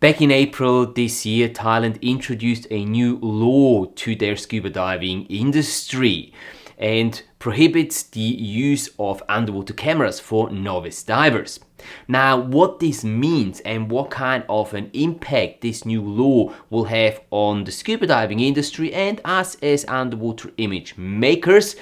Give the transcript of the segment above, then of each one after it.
Back in April this year, Thailand introduced a new law to their scuba diving industry and prohibits the use of underwater cameras for novice divers. Now, what this means and what kind of an impact this new law will have on the scuba diving industry and us as underwater image makers,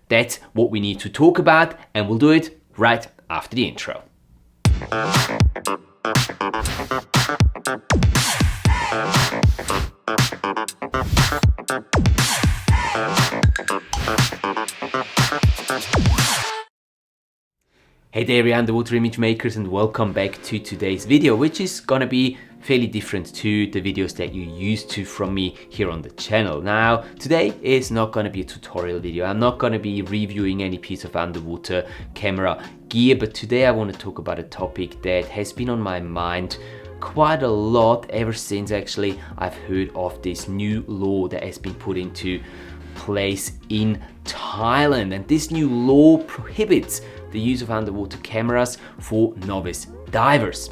that's what we need to talk about, and we'll do it right after the intro. Hey there, underwater image makers, and welcome back to today's video, which is gonna be fairly different to the videos that you're used to from me here on the channel. Now, today is not gonna be a tutorial video. I'm not gonna be reviewing any piece of underwater camera gear, but today I want to talk about a topic that has been on my mind quite a lot ever since actually I've heard of this new law that has been put into place in Thailand. And this new law prohibits the use of underwater cameras for novice divers.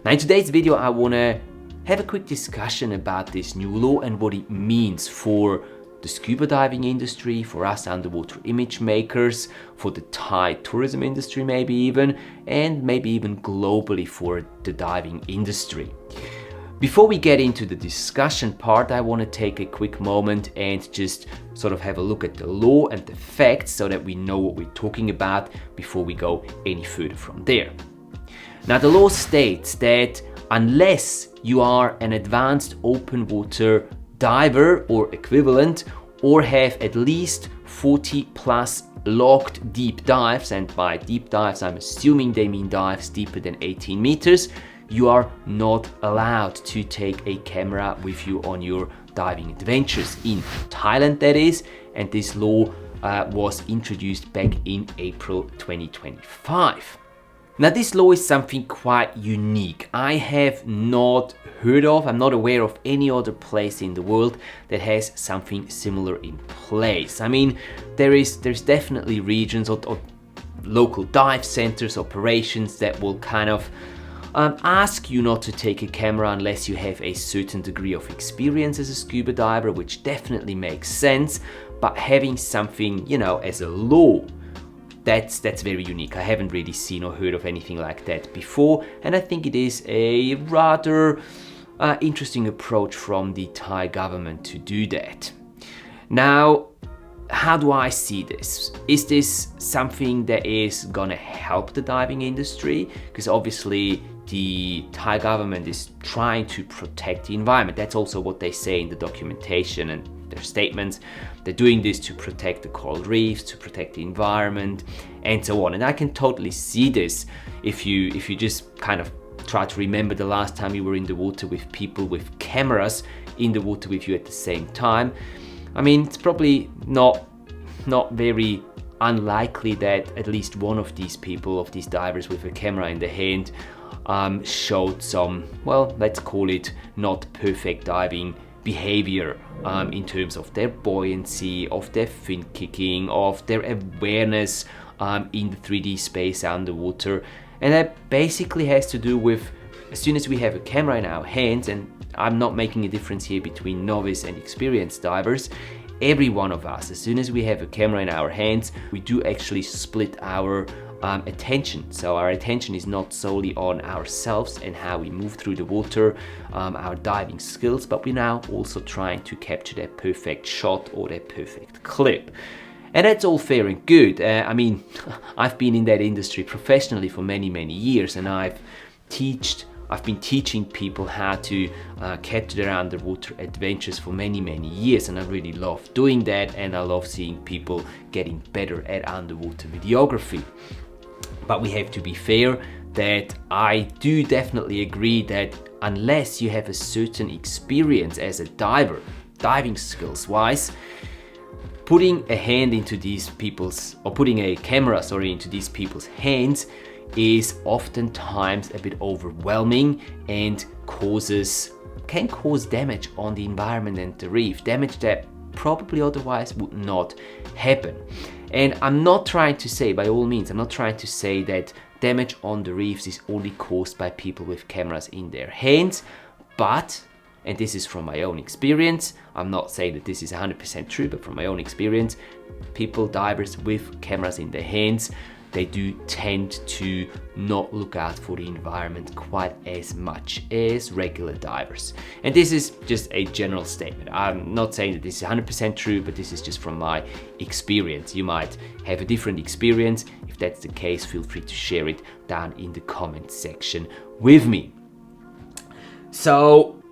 Now, in today's video, I want to have a quick discussion about this new law and what it means for the scuba diving industry, for us underwater image makers, for the Thai tourism industry maybe even, and maybe even globally for the diving industry. Before we get into the discussion part, I want to take a quick moment and just sort of have a look at the law and the facts so that we know what we're talking about before we go any further from there. Now, the law states that unless you are an advanced open water diver or equivalent, or have at least 40 plus logged deep dives, and by deep dives I'm assuming they mean dives deeper than 18 meters, you are not allowed to take a camera with you on your diving adventures in Thailand, that is, and this law was introduced back in April 2025. Now, this law is something quite unique. I have not heard of, I'm not aware of any other place in the world that has something similar in place. I mean, there's definitely regions or local dive centers, operations that will kind of ask you not to take a camera unless you have a certain degree of experience as a scuba diver, which definitely makes sense, but having something, you know, as a law, that's very unique. I haven't really seen or heard of anything like that before, and I think it is a rather interesting approach from the Thai government to do that. Now, how do I see this? Is this something that is gonna help the diving industry? Because obviously the Thai government is trying to protect the environment. That's also what they say in the documentation and their statements. They're doing this to protect the coral reefs, to protect the environment, and so on. And I can totally see this if you just kind of try to remember the last time you were in the water with people with cameras in the water with you at the same time. I mean, it's probably not very unlikely that at least one of these people, of these divers with a camera in the hand, showed some, well, let's call it not perfect diving behavior in terms of their buoyancy, of their fin kicking, of their awareness in the 3D space underwater. And that basically has to do with, as soon as we have a camera in our hands, and I'm not making a difference here between novice and experienced divers, every one of us, as soon as we have a camera in our hands, we do actually split our attention. So our attention is not solely on ourselves and how we move through the water, our diving skills, but we're now also trying to capture that perfect shot or that perfect clip. And that's all fair and good. I mean, I've been in that industry professionally for many years, and I've been teaching people how to capture their underwater adventures for many years, and I really love doing that, and I love seeing people getting better at underwater videography. But we have to be fair that I do definitely agree that unless you have a certain experience as a diver, diving skills wise, putting a camera into these people's hands is oftentimes a bit overwhelming and can cause damage on the environment and the reef, damage that probably otherwise would not happen. And I'm not trying to say, by all means, I'm not trying to say that damage on the reefs is only caused by people with cameras in their hands, But, and this is from my own experience, I'm not saying that this is 100% true, but from my own experience, divers with cameras in their hands, they do tend to not look out for the environment quite as much as regular divers. And this is just a general statement. I'm not saying that this is 100% true, but this is just from my experience. You might have a different experience. If that's the case, feel free to share it down in the comment section with me. So,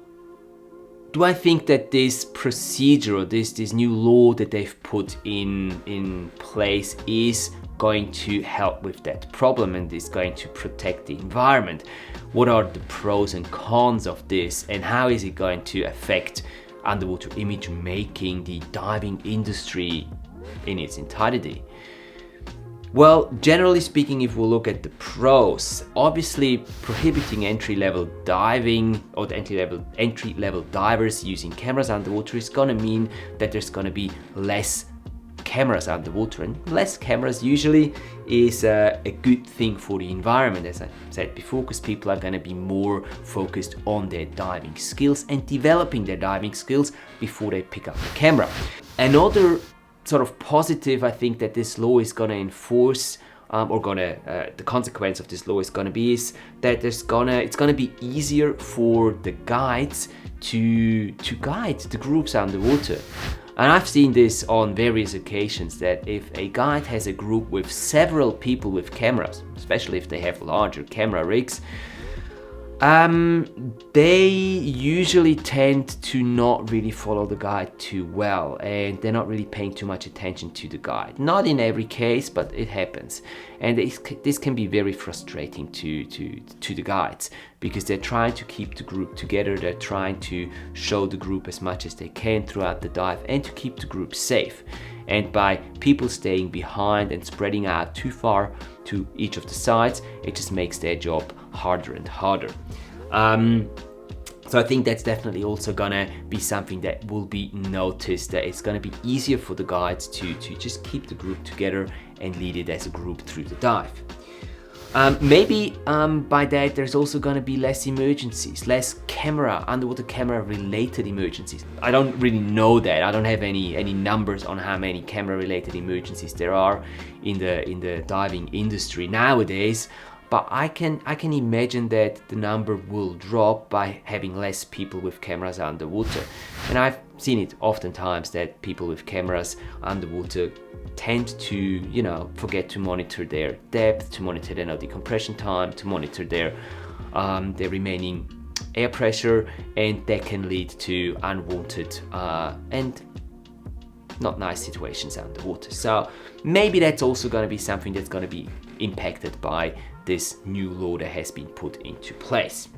do I think that this procedure or this new law that they've put in place is going to help with that problem and is going to protect the environment? What are the pros and cons of this, and how is it going to affect underwater image making, the diving industry in its entirety? Well, generally speaking, if we look at the pros, obviously prohibiting entry-level diving or the entry-level divers using cameras underwater is going to mean that there's going to be less cameras underwater, and less cameras usually is a good thing for the environment, as I said before, because people are going to be more focused on their diving skills and developing their diving skills before they pick up the camera. Another sort of positive I think that this law is going to enforce, the consequence of this law is going to be is that it's going to be easier for the guides to guide the groups underwater. And I've seen this on various occasions, that if a guide has a group with several people with cameras, especially if they have larger camera rigs, they usually tend to not really follow the guide too well, and they're not really paying too much attention to the guide. Not in every case, but it happens. And this can be very frustrating to the guides, because they're trying to keep the group together, they're trying to show the group as much as they can throughout the dive and to keep the group safe. And by people staying behind and spreading out too far to each of the sides, it just makes their job harder and harder. So I think that's definitely also gonna be something that will be noticed, that it's gonna be easier for the guides to just keep the group together and lead it as a group through the dive. Maybe by that there's also going to be less emergencies, less underwater camera related emergencies. I don't really know that. I don't have any numbers on how many camera related emergencies there are in the diving industry nowadays, but I can imagine that the number will drop by having less people with cameras underwater. And I've seen it oftentimes that people with cameras underwater tend to, forget to monitor their depth, to monitor their decompression time, to monitor their remaining air pressure, and that can lead to unwanted and not nice situations underwater. So maybe that's also going to be something that's going to be impacted by this new law that has been put into place.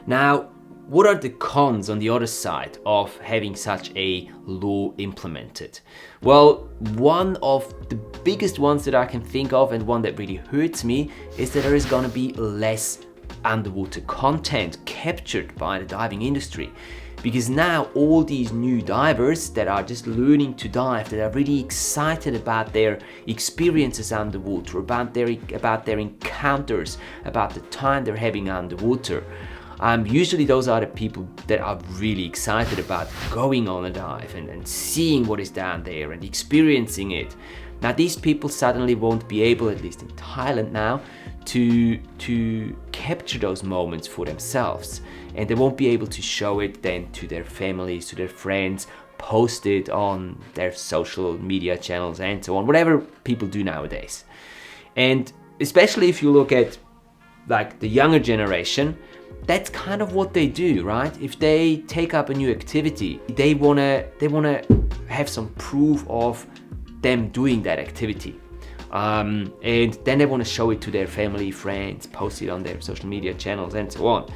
Now, what are the cons on the other side of having such a law implemented? Well, one of the biggest ones that I can think of, and one that really hurts me, is that there is going to be less underwater content captured by the diving industry. Because now all these new divers that are just learning to dive, that are really excited about their experiences underwater, about their encounters, about the time they're having underwater, usually those are the people that are really excited about going on a dive and seeing what is down there and experiencing it. Now these people suddenly won't be able, at least in Thailand now, to capture those moments for themselves, and they won't be able to show it then to their families, to their friends, post it on their social media channels and so on, whatever people do nowadays. And especially if you look at like the younger generation, that's kind of what they do, right? If they take up a new activity, they wanna have some proof of them doing that activity. And then they want to show it to their family, friends, post it on their social media channels and so on.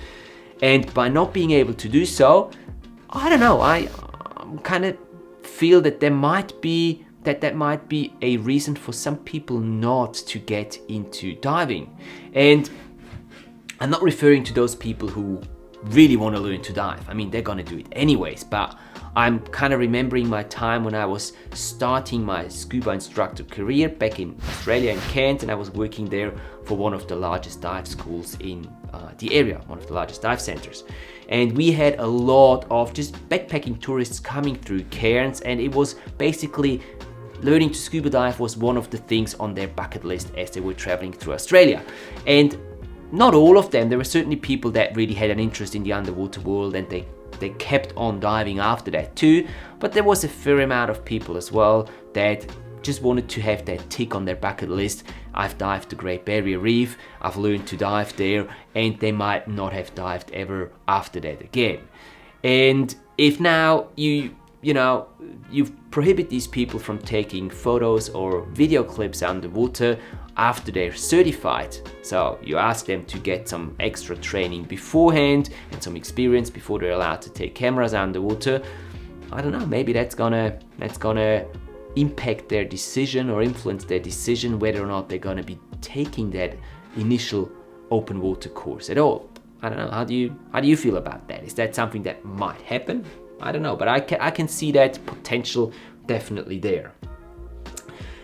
And by not being able to do so, I don't know, I kind of feel that that might be a reason for some people not to get into diving. And I'm not referring to those people who really want to learn to dive. I mean, they're gonna do it anyways, but I'm kind of remembering my time when I was starting my scuba instructor career back in Australia in Cairns, and I was working there for one of the largest dive schools in the area, one of the largest dive centers. And we had a lot of just backpacking tourists coming through Cairns, and it was basically learning to scuba dive was one of the things on their bucket list as they were traveling through Australia. And not all of them, there were certainly people that really had an interest in the underwater world, and they kept on diving after that too, but there was a fair amount of people as well that just wanted to have that tick on their bucket list. I've dived the Great Barrier Reef, I've learned to dive there, and they might not have dived ever after that again. And if now you prohibit these people from taking photos or video clips underwater after they're certified, so you ask them to get some extra training beforehand and some experience before they're allowed to take cameras underwater, I don't know, maybe that's gonna impact their decision or influence their decision whether or not they're gonna be taking that initial open water course at all. I don't know, how do you feel about that? Is that something that might happen? I don't know, but I can see that potential definitely there.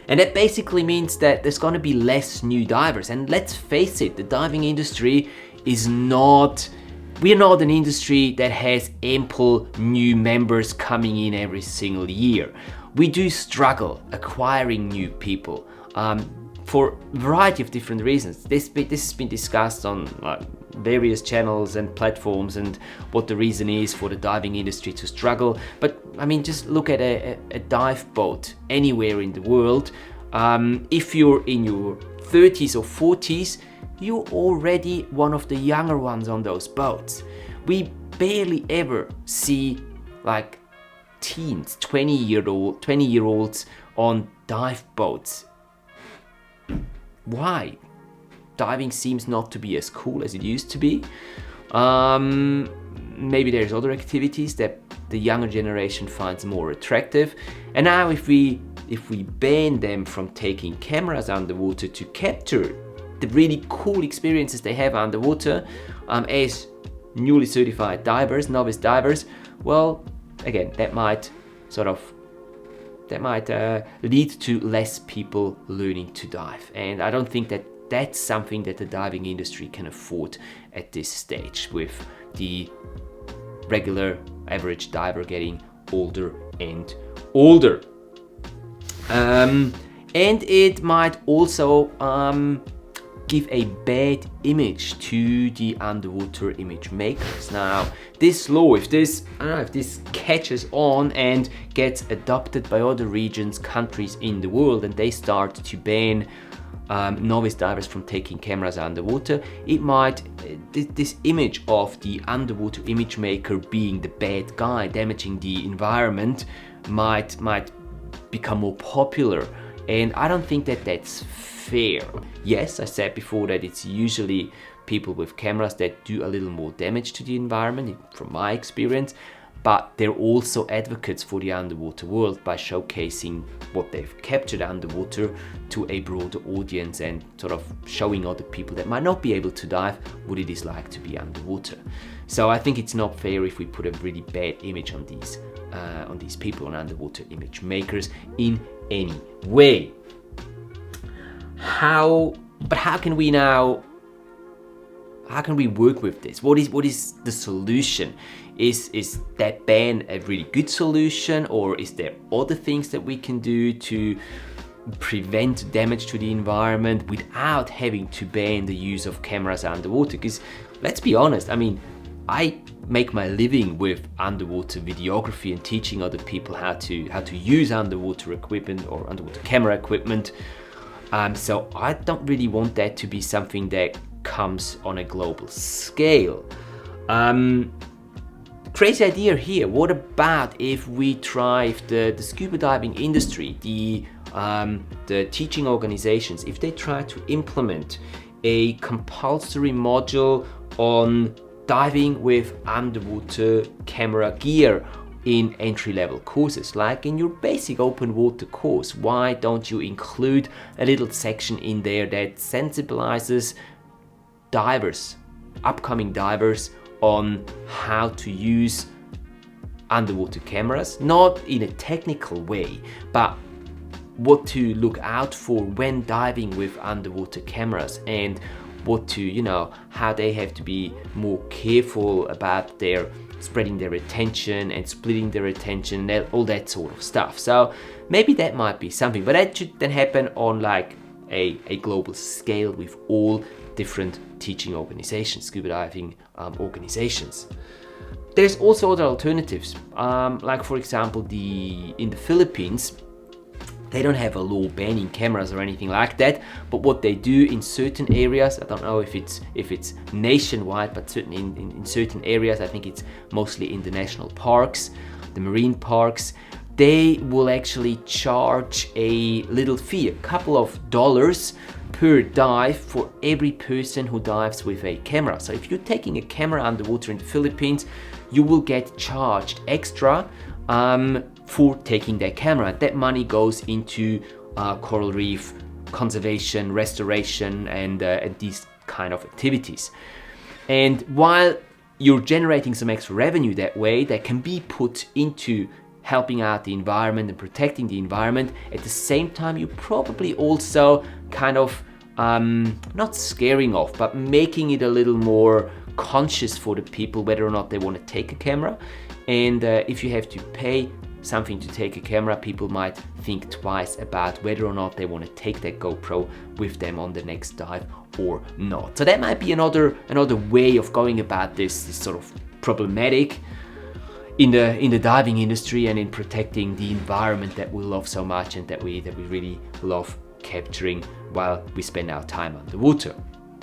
And that basically means that there's going to be less new divers. And let's face it, the diving industry is we're not an industry that has ample new members coming in every single year. We do struggle acquiring new people for a variety of different reasons. This has been discussed on various channels and platforms, and what the reason is for the diving industry to struggle. But I mean, just look at a dive boat anywhere in the world. If you're in your 30s or 40s, you're already one of the younger ones on those boats. We barely ever see like teens, 20-year-olds on dive boats. Why? Diving seems not to be as cool as it used to be. Maybe there's other activities that the younger generation finds more attractive. And now if we ban them from taking cameras underwater to capture the really cool experiences they have underwater as newly certified divers, novice divers, well, again, that might lead to less people learning to dive. And I don't think that that's something that the diving industry can afford at this stage, with the regular average diver getting older and older. And it might also give a bad image to the underwater image makers. Now, this law, if this catches on and gets adopted by other regions, countries in the world, and they start to ban novice divers from taking cameras underwater, it might, this image of the underwater image maker being the bad guy, damaging the environment, might become more popular. And I don't think that that's fair. Yes, I said before that it's usually people with cameras that do a little more damage to the environment, from my experience, but they're also advocates for the underwater world by showcasing what they've captured underwater to a broader audience and sort of showing other people that might not be able to dive what it is like to be underwater. So I think it's not fair if we put a really bad image on these people, on underwater image makers in any way. How can we work with this? What is the solution? Is that ban a really good solution, or is there other things that we can do to prevent damage to the environment without having to ban the use of cameras underwater? Because let's be honest, I mean, I make my living with underwater videography and teaching other people how to use underwater equipment or underwater camera equipment. So I don't really want that to be something that comes on a global scale. Crazy idea here. What about if we try, if the scuba diving industry, the teaching organizations, if they try to implement a compulsory module on diving with underwater camera gear in entry-level courses, like in your basic open water course? Why don't you include a little section in there that sensibilizes divers, upcoming divers, on how to use underwater cameras, not in a technical way, but what to look out for when diving with underwater cameras, and what to, you know, how they have to be more careful about their spreading their attention and splitting their attention, all that sort of stuff. So maybe that might be something, but that should then happen on like a global scale with all different teaching organizations, scuba diving organizations. There's also other alternatives, like for example, in the Philippines, they don't have a law banning cameras or anything like that, but what they do in certain areas, I don't know if it's nationwide, but certainly in certain areas, I think it's mostly in the national parks, the marine parks, they will actually charge a little fee, a couple of dollars per dive for every person who dives with a camera. So if you're taking a camera underwater in the Philippines, you will get charged extra for taking that camera. That money goes into coral reef conservation, restoration, and these kind of activities. And while you're generating some extra revenue that way, that can be put into helping out the environment and protecting the environment, at the same time you're probably also kind of not scaring off, but making it a little more conscious for the people whether or not they want to take a camera. And if you have to pay something to take a camera, people might think twice about whether or not they want to take that GoPro with them on the next dive or not. So that might be another way of going about this sort of problematic in the diving industry and in protecting the environment that we love so much and that we really love capturing while we spend our time underwater.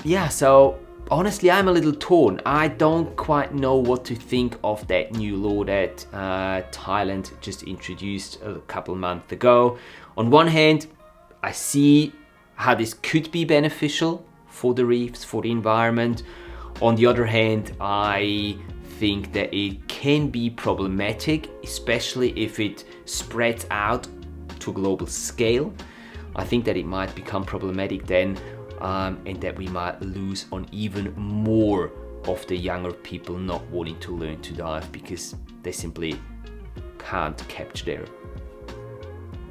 Yeah, so honestly, I'm a little torn. I don't quite know what to think of that new law that Thailand just introduced a couple months ago. On one hand, I see how this could be beneficial for the reefs, for the environment. On the other hand, I think that it can be problematic, especially if it spreads out to a global scale. I think that it might become problematic then, and that we might lose on even more of the younger people not wanting to learn to dive because they simply can't capture their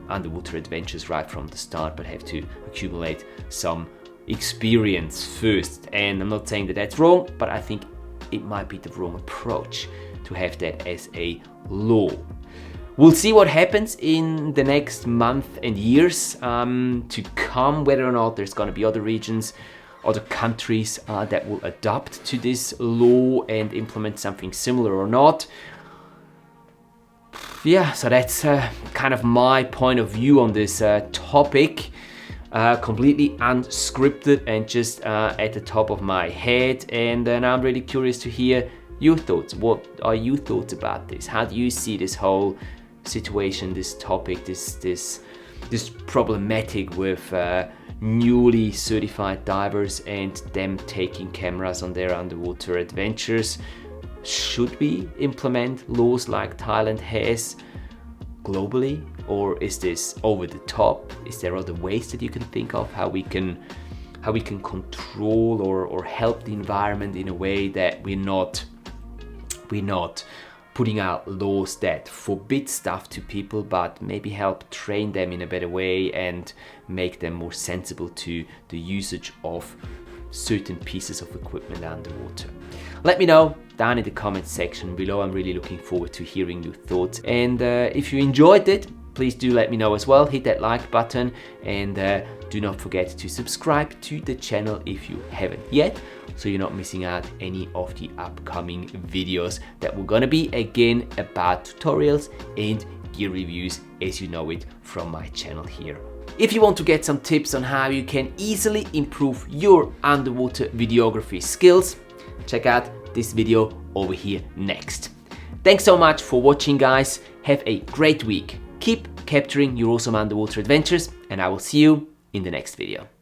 underwater adventures right from the start, but have to accumulate some experience first. And I'm not saying that that's wrong, but I think it might be the wrong approach to have that as a law. We'll see what happens in the next month and years to come, whether or not there's going to be other regions, other countries that will adapt to this law and implement something similar or not. Yeah, so that's kind of my point of view on this topic. Completely unscripted and just at the top of my head. And I'm really curious to hear your thoughts. What are your thoughts about this? How do you see this whole situation, this topic, this problematic with newly certified divers and them taking cameras on their underwater adventures? Should we implement laws like Thailand has globally, or is this over the top? Is there other ways that you can think of how we can control or help the environment in a way that we're not putting out laws that forbid stuff to people, but maybe help train them in a better way and make them more sensible to the usage of certain pieces of equipment underwater? Let me know down in the comments section below. I'm really looking forward to hearing your thoughts. And if you enjoyed it, please do let me know as well. Hit that like button and do not forget to subscribe to the channel if you haven't yet, so you're not missing out any of the upcoming videos that we're gonna be again about tutorials and gear reviews as you know it from my channel here. If you want to get some tips on how you can easily improve your underwater videography skills, check out this video over here next. Thanks so much for watching, guys. Have a great week. Keep capturing your awesome underwater adventures, and I will see you in the next video.